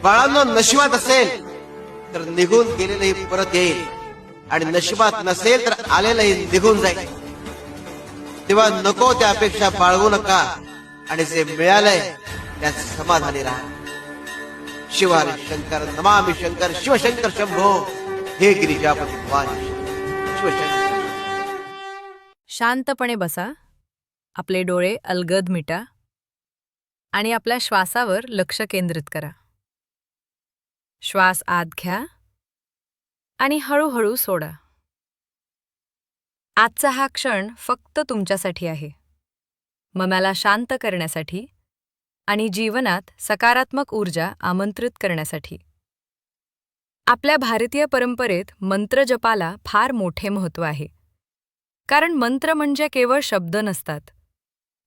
बाळांनो, नशिबात असेल तर निघून गेलेलंही परत येईल आणि नशिबात नसेल तर आलेलंही निघून जाईल. तेव्हा नको त्या अपेक्षा बाळगू नका आणि जे मिळालंय त्यात समाधानी राहा. शिवारी शंकर नमामि शंकर शिवशंकर शंभो हे गिरिजापती भवानी शिवशंकर. शांतपणे बसा. आपले डोळे अलगद मिटा आणि आपल्या श्वासावर लक्ष केंद्रित करा. श्वास आत घ्या आणि हळूहळू सोडा. आजचा हा क्षण फक्त तुमच्यासाठी आहे, मनाला शांत करण्यासाठी आणि जीवनात सकारात्मक ऊर्जा आमंत्रित करण्यासाठी. आपल्या भारतीय परंपरेत मंत्र जपाला फार मोठे महत्त्व आहे. कारण मंत्र म्हणजे केवळ शब्द नसतात,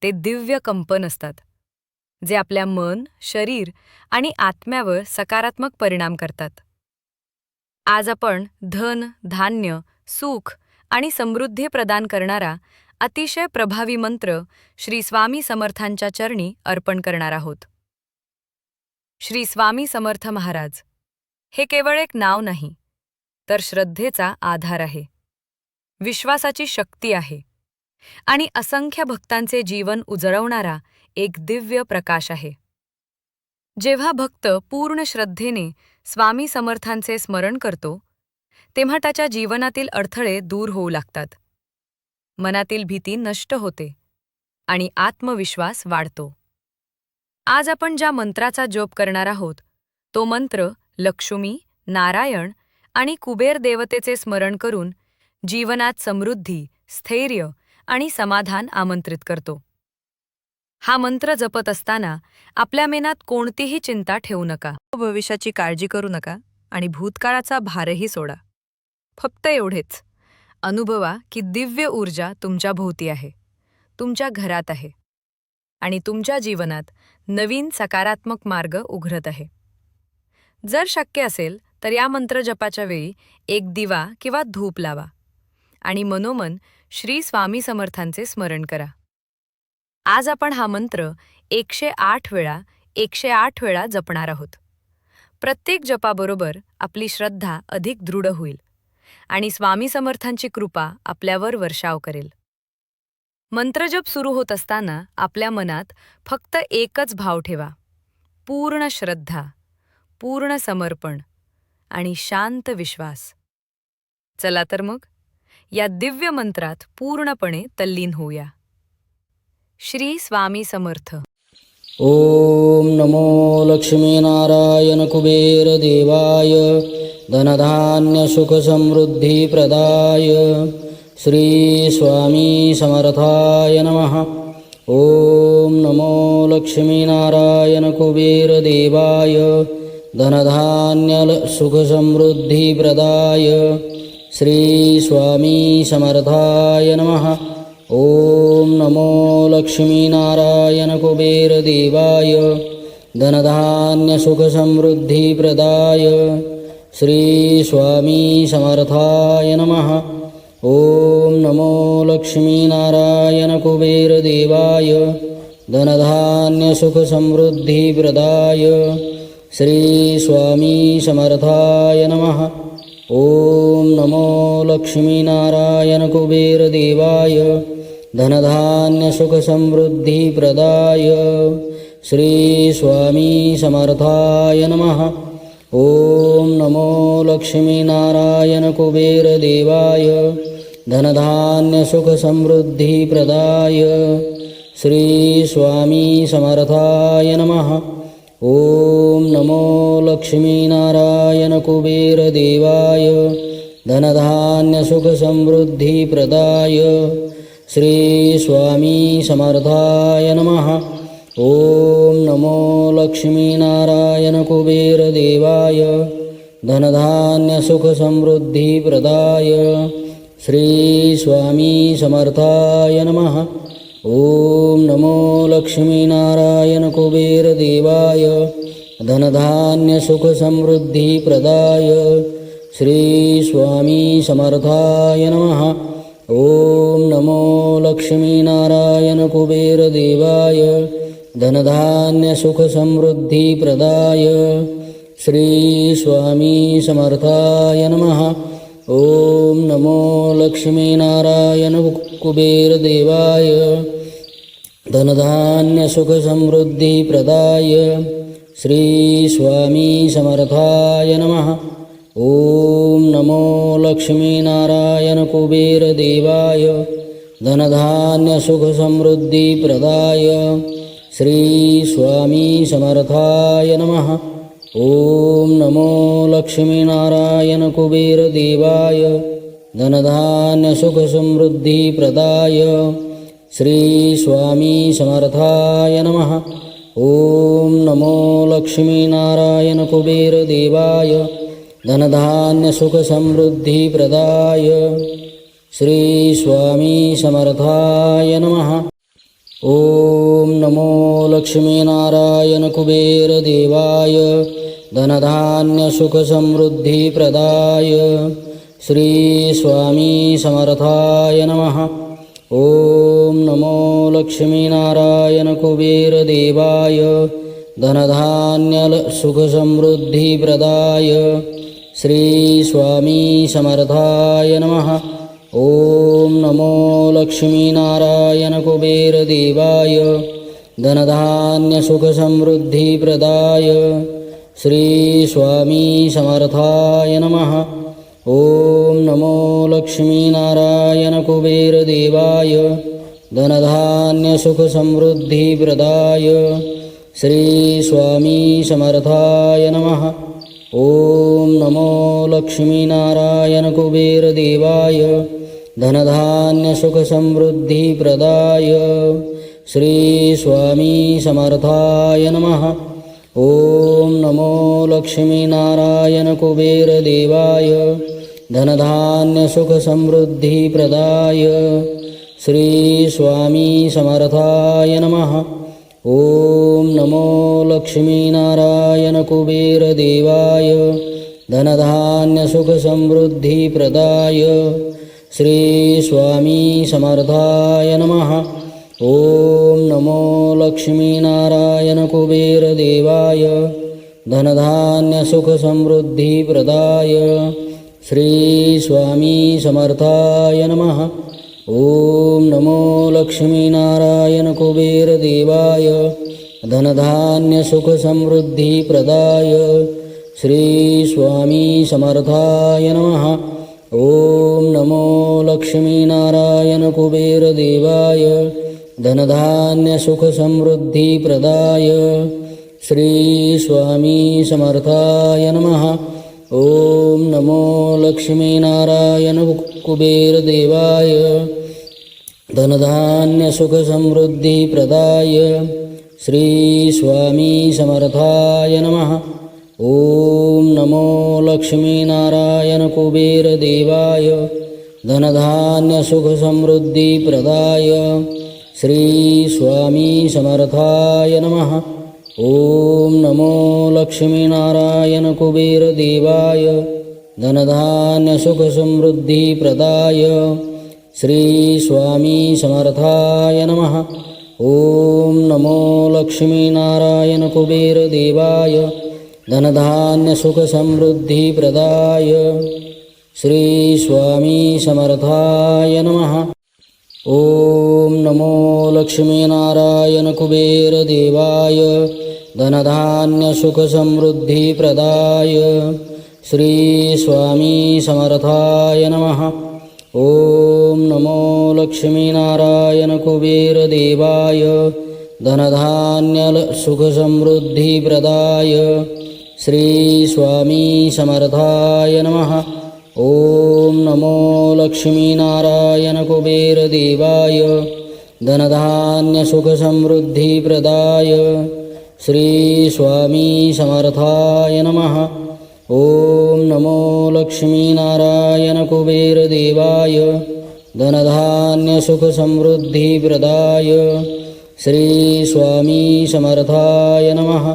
ते दिव्य कंपन असतात, जे आपल्या मन, शरीर आणि आत्म्यावर सकारात्मक परिणाम करतात. आज आपण धन, धान्य, सुख आणि समृद्धी प्रदान करणारा अतिशय प्रभावी मंत्र श्री स्वामी समर्थांच्या चरणी अर्पण करणार आहोत. श्री स्वामी समर्थ महाराज हे केवळ एक नाव नाही, तर श्रद्धेचा आधार आहे, विश्वासाची शक्ती आहे आणि असंख्य भक्तांचे जीवन उजळवणारा एक दिव्य प्रकाश आहे. जेव्हा भक्त पूर्ण श्रद्धेने स्वामी समर्थांचे स्मरण करतो, तेव्हा त्याच्या जीवनातील अडथळे दूर होऊ लागतात, मनातील भीती नष्ट होते आणि आत्मविश्वास वाढतो. आज आपण ज्या मंत्राचा जप करणार आहोत, तो मंत्र लक्ष्मी, नारायण आणि कुबेर देवतेचे स्मरण करून जीवनात समृद्धी, स्थैर्य आणि समाधान आमंत्रित करतो. हा मंत्र जपत असताना आपल्या मनात कोणतीही चिंता ठेवू नका, भविष्याची काळजी करू नका आणि भूतकाळाचा भारही सोडा. फक्त एवढेच अनुभवा की दिव्य ऊर्जा तुमच्या भोवती आहे, तुमच्या घरात आहे आणि तुमच्या जीवनात नवीन सकारात्मक मार्ग उघडत आहे. जर शक्य असेल तर या मंत्र जपाच्या वेळी एक दिवा किंवा धूप लावा आणि मनोमन श्री स्वामी समर्थांचे स्मरण करा. आज आपण हा मंत्र 108 वेळा जपणार आहोत. प्रत्येक जपाबरोबर आपली श्रद्धा अधिक दृढ होईल आणि स्वामी समर्थांची कृपा आपल्यावर वर्षाव करेल. मंत्रजप सुरू होत असताना आपल्या मनात फक्त एकच भाव ठेवा: पूर्ण श्रद्धा, पूर्ण समर्पण आणि शांत विश्वास. चला तर मग या दिव्य मंत्रात पूर्णपणे तल्लीन होऊया. श्री स्वामी समर्थ. ओम नमो लक्ष्मीनारायण कुबेर देवाय धनधान्य सुख समृद्धी प्रदाय श्री स्वामी समर्थाय नमः. ओम नमो लक्ष्मीनारायण कुबेर देवाय धनधान्य सुख समृद्धी प्रदाय श्री स्वामी समर्थाय नमः. ओम नमो लक्ष्मीनारायण कुबेर देवाय धनधान्य सुख समृद्धी प्रदाय श्री स्वामी समर्थाय नमः. ओम नमो लक्ष्मीनारायण कुबेर देवाय धनधान्य सुख समृद्धी प्रदाय श्री स्वामी समर्थाय नमः. ओम नमो लक्ष्मीनारायण कुबेर देवाय धनधान्य सुख समृद्धी प्रदाय श्री स्वामी समर्थाय नमः. ओम नमो लक्ष्मीनारायण कुबेर देवाय धनधान्य सुख समृद्धी प्रदाय श्री स्वामी समर्थाय नमः. ओम नमो लक्ष्मीनारायण कुबेर देवाय धनधान्य सुख समृद्धी प्रदाय श्री स्वामी समर्थाय नमः. ओम नमो लक्ष्मीनारायण कुबेर देवाय धनधान्य सुख समृद्धी प्रदाय श्री स्वामी समर्थाय नमः. ओम नमो लक्ष्मीनारायण कुबेर देवाय धनधान्य सुख समृद्धी प्रदाय श्री स्वामी समर्थाय नमः. ओम नमो लक्ष्मीनारायण कुबेर देवाय धनधान्य सुख समृद्धी प्रदाय श्री स्वामी समर्थाय नमः. ओम नमो लक्ष्मीनारायण कुबेरदेवाय धनधान्य सुख समृद्धि प्रदाय श्री स्वामी समर्थाय नमः. ओम नमो लक्ष्मीनारायण कुबेरदेवाय धनधान्य सुख समृद्धि प्रदाय श्री स्वामी समर्थाय नमः. ओम नमो लक्ष्मीनारायण कुबेरदेवाय धनधान्य सुख समृद्धि प्रदाय श्री स्वामी समर्थाय नमः. ओम नमो लक्ष्मीनारायण कुबेरदेवाय धनधान्य सुख समृद्धि प्रदाय श्री स्वामी समर्थाय नमः. ओम नमो लक्ष्मीनारायण कुबेरदेवाय धनधान्य सुख समृद्धि प्रदाय श्री स्वामी समर्थाय नमः. ओम नमो लक्ष्मीनारायण कुबेरदेवाय धनधान्य सुख समृद्धि प्रदाय श्री स्वामी समर्थाय नमः. ओम नमो लक्ष्मीनारायण कुबेरदेवाय धनधान्य सुख समृद्धि प्रदाय श्री स्वामी समर्थाय नमः. ओम नमो लक्ष्मीनारायण कुबेरदेवाय धनधान्य सुख समृद्धि प्रदाय श्री स्वामी समर्थाय नमः. ओम नमो लक्ष्मीनारायण कुबेरदेवाय धनधान्य सुख समृद्धि प्रदाय श्री स्वामी समर्थाय नमः. ओम नमो लक्ष्मीनारायण कुबेरदेवाय धनधान्य सुख समृद्धि प्रदाय श्री स्वामी समर्थाय नमः. ओम नमो लक्ष्मीनारायण कुबेरदेवाय धनधान्य सुख समृद्धि प्रदाय श्री स्वामी समर्थाय नमः. ओम नमो लक्ष्मीनारायण कुबेरदेवाय धनधान्य सुख समृद्धि प्रदाय श्री स्वामी समर्थाय नमः. ओम नमो लक्ष्मीनारायण कुबेरदेवाय धनधान्य सुख समृद्धि प्रदाय श्री स्वामी समर्थाय नमः. ओम नमो लक्ष्मीनारायण कुबेरदेवाय धनधान्य सुख समृद्धि प्रदाय श्री स्वामी समर्थाय नमः. ओम नमो लक्ष्मीनारायण कुबेरदेवाय धनधान्य सुख समृद्धि प्रदाय श्री स्वामी समर्थाय नमः. ओम नमो लक्ष्मीनारायण कुबेरदेवाय धनधान्य सुख समृद्धि प्रदाय श्री स्वामी समर्थाय नमः. ओम नमो लक्ष्मीनारायण कुबेरदेवाय धनधान्य सुख समृद्धि प्रदाय श्री स्वामी समर्थाय नमः. ओम नमो लक्ष्मीनारायण कुबेरदेवाय धनधान्य सुख समृद्धि प्रदाय श्री स्वामी समर्थाय नमः. ओम नमो लक्ष्मीनारायण कुबेरदेवाय धनधान्य सुख समृद्धि प्रदाय श्री स्वामी समर्थाय नमः. ओम नमो लक्ष्मीनारायण कुबेरदेवाय धनधान्य सुख समृद्धि प्रदाय श्री स्वामी समर्थाय नमः. ओम नमो लक्ष्मीनारायण कुबेरदेवाय धनधान्य सुख समृद्धि प्रदाय श्री स्वामी समर्थाय नमः. ओम नमो लक्ष्मीनारायण कुबेरदेवाय धनधान्य सुख समृद्धि प्रदाय श्री स्वामी समर्थाय नमः.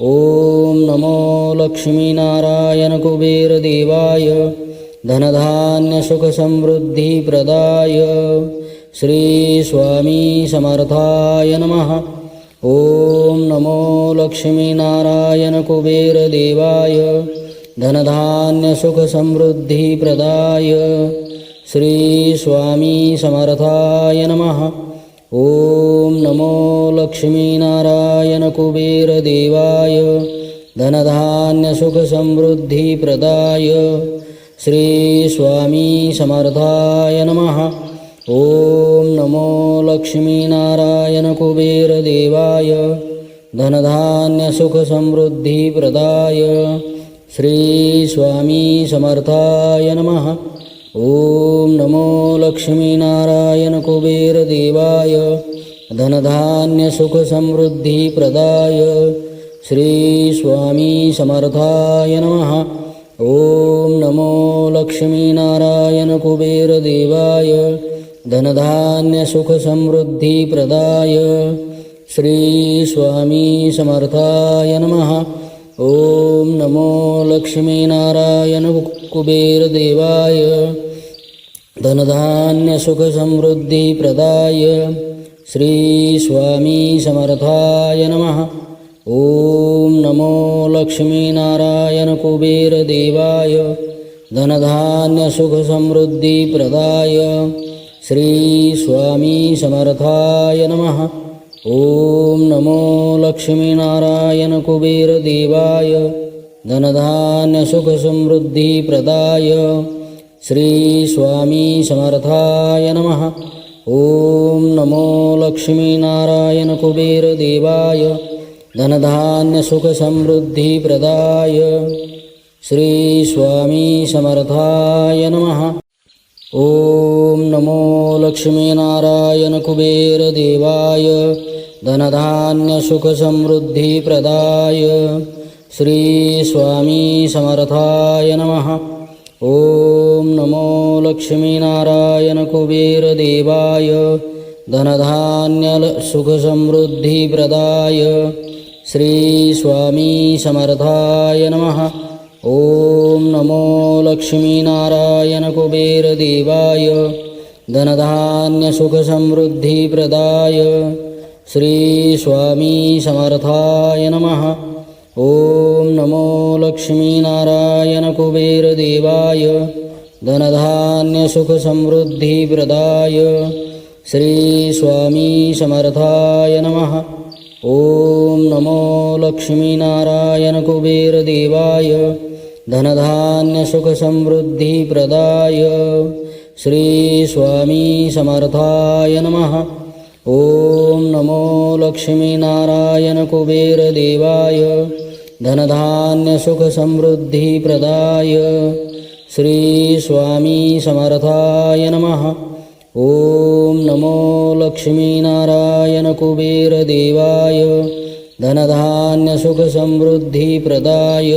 ओम नमो लक्ष्मीनारायण कुबेरदेवाय धनधान्य सुख समृद्धि प्रदाय श्री स्वामी समर्थाय नमः. ॐ नमो लक्ष्मीनारायणकुबेरदेवाय धनधान्यसुखसमृद्धिप्रदाय श्रीस्वामी समर्थाय नमः। ॐ नमो लक्ष्मीनारायणकुबेरदेवाय धनधान्यसुखसमृद्धिप्रदाय श्रीस्वामी समर्थाय नमः। ॐ नमो लक्ष्मीनारायणकुबेरदेवाय धनधान्यसुखसमृद्धिप्रदाय श्रीस्वामी समर्थाय नमः। ॐ नमो लक्ष्मीनारायणकुबेरदेवाय धनधान्यसुखसमृद्धिप्रदाय श्रीस्वामी समर्थाय नमः। ॐ नमो लक्ष्मीनारायणकुबेरदेवाय धनधान्यसुखसमृद्धिप्रदाय श्रीस्वामी समर्थाय नमः। ॐ नमो लक्ष्मीनारायणकुबेरदेवाय धनधान्यसुखसमृद्धिप्रदाय श्रीस्वामी समर्थाय नमः। ॐ नमो लक्ष्मीनारायणकुबेरदेवाय धनधान्यसुखसमृद्धिप्रदाय श्रीस्वामी समर्थाय नमः। ॐ नमो लक्ष्मीनारायणकुबेरदेवाय धनधान्यसुखसमृद्धिप्रदाय श्रीस्वामी समर्थाय नमः। ॐ नमो लक्ष्मीनारायणकुबेरदेवाय धनधान्यसुखसमृद्धिप्रदाय श्रीस्वामी समर्थाय नमः। ॐ नमो लक्ष्मीनारायणकुबेरदेवाय धनधान्यसुखसमृद्धिप्रदाय श्रीस्वामी समर्थाय नमः। ॐ नमो लक्ष्मीनारायणकुबेरदेवाय धनधान्यसुखसमृद्धिप्रदाय श्रीस्वामी समर्थाय नमः। ॐ नमो लक्ष्मीनारायणकुबेरदेवाय धनधान्यसुखसमृद्धिप्रदाय श्रीस्वामी समर्थाय नमः। ॐ नमो लक्ष्मीनारायणकुबेरदेवाय धनधान्यसुखसमृद्धिप्रदाय श्रीस्वामी समर्थाय नमः। ॐ नमो लक्ष्मीनारायणकुबेरदेवाय धनधान्यसुखसमृद्धिप्रदाय श्रीस्वामी समर्थाय नमः। ॐ नमो लक्ष्मीनारायणकुबेरदेवाय धनधान्यसुखसमृद्धिप्रदाय श्रीस्वामी समर्थाय नमः। ॐ नमो लक्ष्मीनारायणकुबेरदेवाय धनधान्यसुखसमृद्धिप्रदाय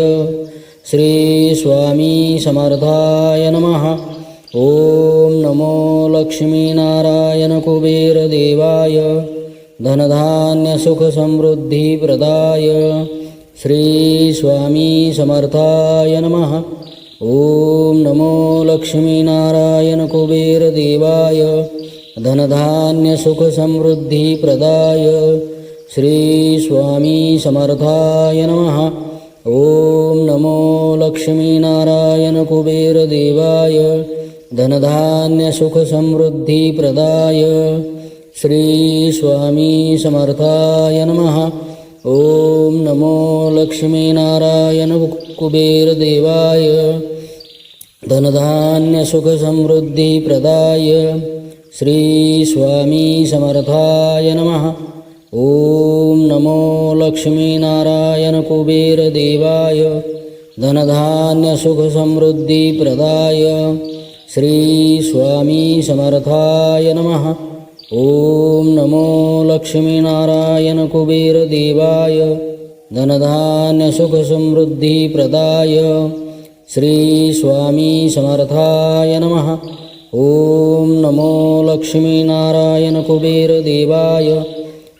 श्रीस्वामी समर्थाय नमः। ॐ नमो लक्ष्मीनारायणकुबेरदेवाय धनधान्यसुखसमृद्धिप्रदाय श्रीस्वामी समर्थाय नमः। ॐ नमो लक्ष्मीनारायणकुबेरदेवाय धनधान्यसुखसमृद्धिप्रदाय श्रीस्वामी समर्थाय नमः। ॐ नमो लक्ष्मीनारायणकुबेरदेवाय धनधान्यसुखसमृद्धिप्रदाय श्रीस्वामी समर्थाय नमः। ॐ नमो लक्ष्मीनारायणकुबेरदेवाय धनधान्यसुखसमृद्धिप्रदाय श्रीस्वामी समर्थाय नमः। ॐ नमो लक्ष्मीनारायणकुबेरदेवाय धनधान्यसुखसमृद्धिप्रदाय श्रीस्वामी समर्थाय नमः। ॐ नमो लक्ष्मीनारायणकुबेरदेवाय धनधान्यसुखसमृद्धिप्रदाय श्रीस्वामी समर्थाय नमः। ॐ नमो लक्ष्मीनारायणकुबेरदेवाय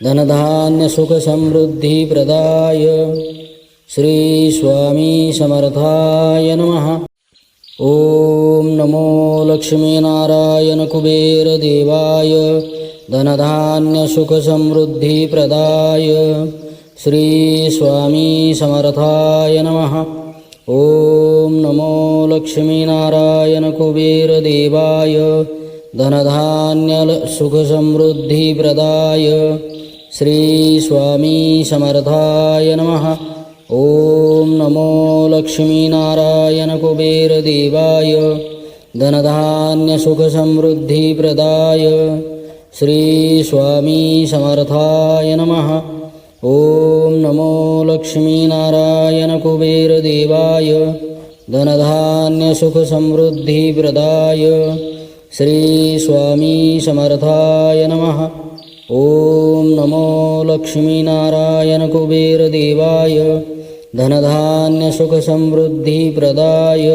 धनधान्यसुखसमृद्धिप्रदाय श्रीस्वामी समर्थाय नमः। ॐ नमो लक्ष्मीनारायण कुबेरदेवाय धनधान्यसुखसमृद्धिप्रदाय श्री स्वामी समर्थाय नमः। ॐ नमो लक्ष्मीनारायण कुबेरदेवाय धनधान्यसुखसमृद्धिप्रदाय श्री स्वामी समर्थाय नमः। ॐ नमो लक्ष्मीनारायण कुबेरदेवाय धनधान्यसुखसमृद्धिप्रदाय श्री स्वामी समर्थाय नमः। ॐ नमो लक्ष्मीनारायण कुबेरदेवाय धनधान्यसुखसमृद्धिप्रदाय श्री स्वामी समर्थाय नमः। ॐ नमो लक्ष्मीनारायण कुबेरदेवाय धनधान्यसुखसमृद्धिप्रदाय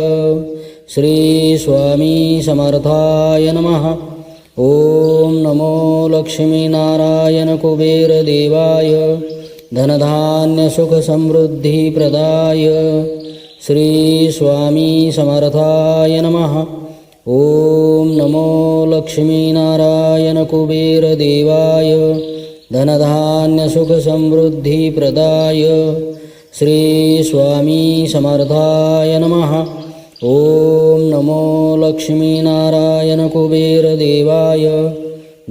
श्री स्वामी समर्थाय नमः। ॐ नमो लक्ष्मीनारायण कुबेरदेवाय धनधान्यसुखसमृद्धिप्रदाय श्री स्वामी समर्थाय नमः। ॐ नमो लक्ष्मीनारायण कुबेरदेवाय धनधान्यसुखसमृद्धिप्रदाय श्री स्वामी समर्थाय नमः। ॐ नमो लक्ष्मीनारायण कुबेरदेवाय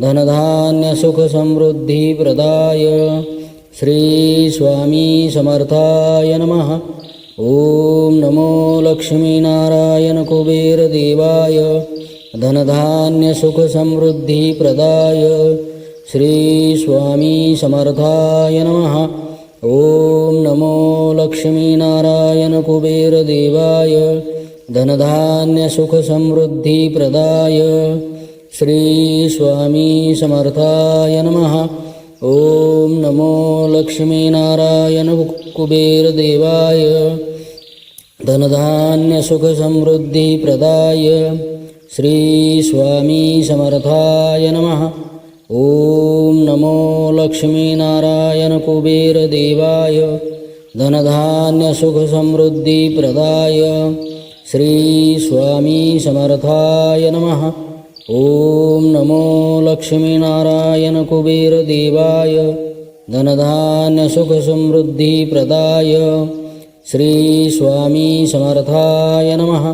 धनधान्यसुखसमृद्धिप्रदाय श्री स्वामी समर्थाय नमः। ॐ नमो लक्ष्मीनारायण कुबेरदेवाय धनधान्यसुखसमृद्धिप्रदाय श्री स्वामी समर्थाय नमः। ॐ नमो लक्ष्मीनारायण कुबेरदेवाय धनधान्यसुखसमृद्धिप्रदाय श्री स्वामी समर्थाय नमः। ॐ नमो लक्ष्मीनारायण कुबेरदेवाय धनधान्यसुखसमृद्धिप्रदाय श्री स्वामी समर्थाय नमः। ॐ नमो लक्ष्मीनारायण कुबेरदेवाय धनधान्यसुखसमृद्धिप्रदाय श्री स्वामी समर्थाय नमः। ॐ नमो लक्ष्मीनारायण कुबेरदेवाय धनधान्यसुखसमृद्धिप्रदाय श्री स्वामी समर्थाय नमः।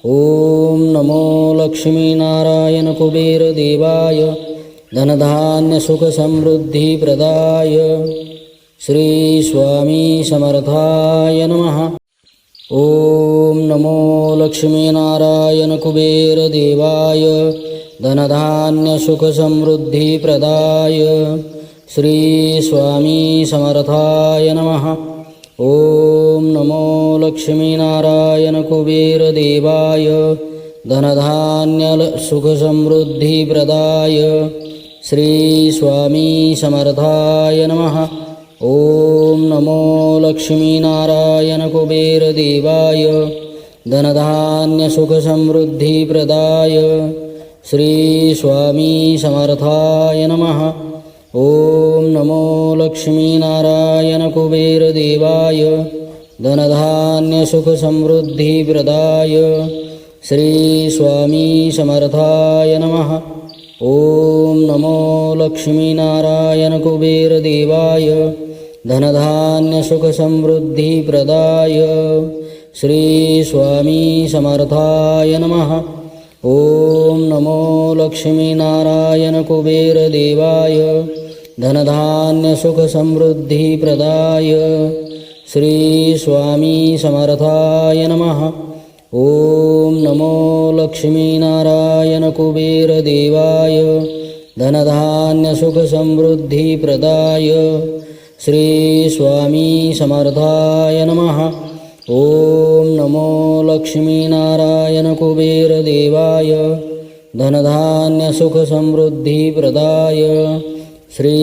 ॐ नमो लक्ष्मीनारायण कुबेरदेवाय धनधान्यसुखसमृद्धिप्रदाय श्री स्वामी समर्थाय नमः। ॐ नमो लक्ष्मीनारायण कुबेरदेवाय धनधान्यसुखसमृद्धिप्रदाय श्री स्वामी समर्थाय नमः। ॐ नमो लक्ष्मीनारायण कुबेरदेवाय धनधान्यसुखसमृद्धिप्रदाय श्री स्वामी समर्थाय नमः। ॐ नमो लक्ष्मीनारायण कुबेरदेवाय धनधान्यसुखसमृद्धिप्रदाय श्री स्वामी समर्थाय नमः। ॐ नमो लक्ष्मीनारायण कुबेरदेवाय धनधान्यसुखसमृद्धिप्रदाय श्री स्वामी समर्थाय नमः। ॐ नमो लक्ष्मीनारायण कुबेरदेवाय धनधान्यसुखसमृद्धिप्रदाय श्री स्वामी समर्थाय नमः। ॐ नमो लक्ष्मीनारायण कुबेरदेवाय धनधान्यसुखसमृद्धिप्रदाय श्री स्वामी समर्थाय नमः। ॐ नमो लक्ष्मीनारायण कुबेरदेवाय धनधान्यसुखसमृद्धिप्रदाय श्री स्वामी समर्थाय नमः। ॐ नमो लक्ष्मीनारायण कुबेरदेवाय धनधान्यसुखसमृद्धिप्रदाय श्री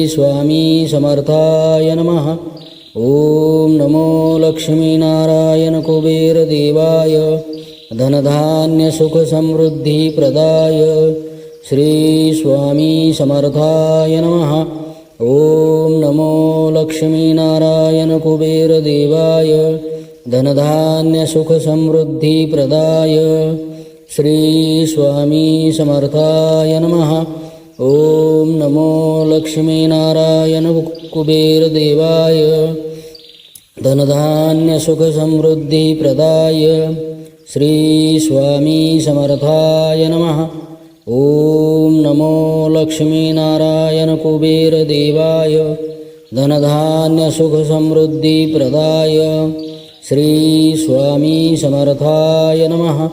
स्वामी समर्थाय नमः। ॐ नमो लक्ष्मीनारायण कुबेरदेवाय धनधान्यसुखसमृद्धिप्रदाय श्री स्वामी समर्थाय नमः। ॐ नमो लक्ष्मीनारायण कुबेरदेवाय धनधान्यसुखसमृद्धिप्रदाय श्री स्वामी समर्थाय नमः. ओम नमो लक्ष्मीनारायण कुबेरदेवाय धनधान्य सुख समृद्धि प्रदाय श्री स्वामी समर्थाय नमः. ओम नमो लक्ष्मीनारायण कुबेरदेवाय धनधान्य सुख समृद्धि प्रदाय श्री स्वामी समर्थाय नमः.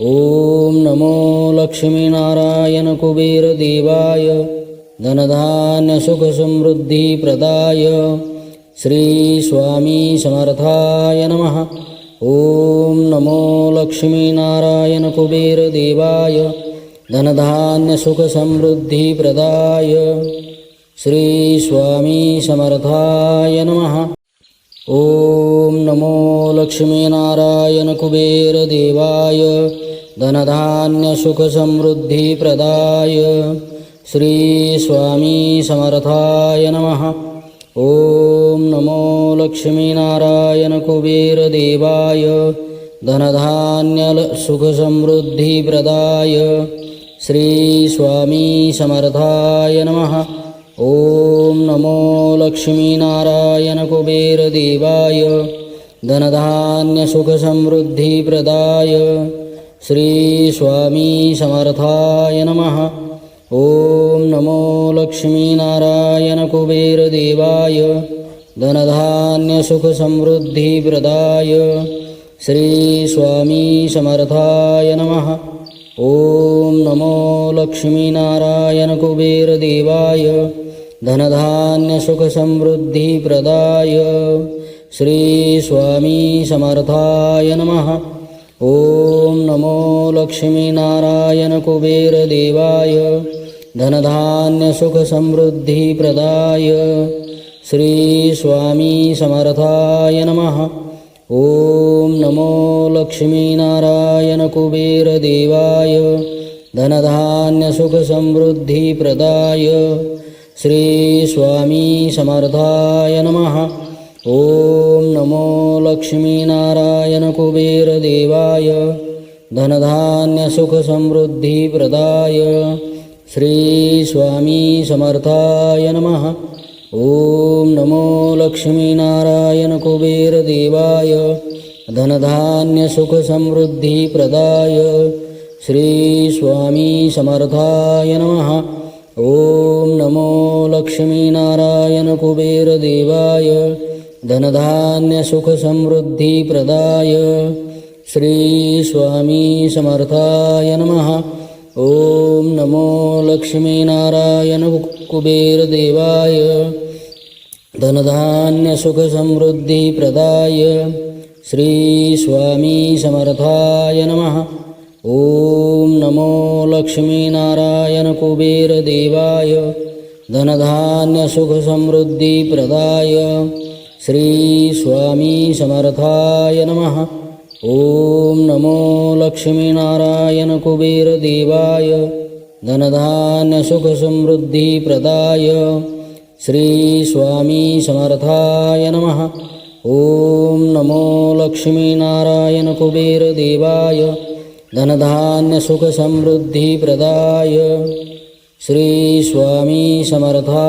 ओम नमो लक्ष्मीनारायण कुबेरदेवाय धनधान्य सुख समृद्धि प्रदाय श्री स्वामी समर्थाय नमः. ओम नमो लक्ष्मीनारायण कुबेरदेवाय धनधान्य सुख समृद्धि प्रदाय श्री स्वामी समर्थाय नमः. ओम नमो लक्ष्मीनारायण कुबेरदेवाय धनधान्य सुख समृद्धि प्रदाय श्री स्वामी समर्थाय नमः. ओम नमो लक्ष्मीनारायण कुबेरदेवाय धनधान्य सुख समृद्धि प्रदाय श्री स्वामी समर्थाय नमः. ओम नमो लक्ष्मीनारायण कुबेरदेवाय धनधान्य सुख समृद्धि प्रदाय श्री स्वामी समर्थाय नमः. ओम नमो लक्ष्मीनारायण कुबेरदेवाय धनधान्य सुख समृद्धि प्रदाय श्री स्वामी समर्थाय नमः. ओम नमो लक्ष्मीनारायण कुबेरदेवाय धनधान्य सुख समृद्धि प्रदाय श्री स्वामी समर्थाय नमः. ओम नमो लक्ष्मीनारायण कुबेरदेवाय धनधान्य सुख समृद्धि प्रदाय श्री स्वामी समर्थाय नमः. ओम नमो लक्ष्मीनारायण कुबेरदेवाय धनधान्य सुख समृद्धि प्रदाय श्री स्वामी समर्थाय नमः. ओम नमो लक्ष्मीनारायण कुबेरदेवाय धनधान्य सुख समृद्धि प्रदाय श्री स्वामी समर्थाय नमः. ओम नमो लक्ष्मीनारायण कुबेरदेवाय धनधान्य सुख समृद्धि प्रदाय श्री स्वामी समर्थाय नमः. ओम नमो लक्ष्मीनारायण कुबेरदेवाय धनधान्य सुख समृद्धि प्रदाय श्री स्वामी समर्थाय नमः. ओम नमो लक्ष्मीनारायण कुबेरदेवाय धनधान्य सुख समृद्धि प्रदाय श्री स्वामी समर्थाय नमः. ओम नमो लक्ष्मीनारायण कुबेरदेवाय धनधान्य सुख समृद्धि प्रदाय श्री स्वामी समर्थाय नमः. ओम नमो लक्ष्मीनारायण कुबेरदेवाय धनधान्य सुख समृद्धि प्रदाय श्री स्वामी समर्थाय नमः. ओम नमो लक्ष्मीनारायण कुबेरदेवाय धनधान्य सुख समृद्धि प्रदाय श्री स्वामी समर्थाय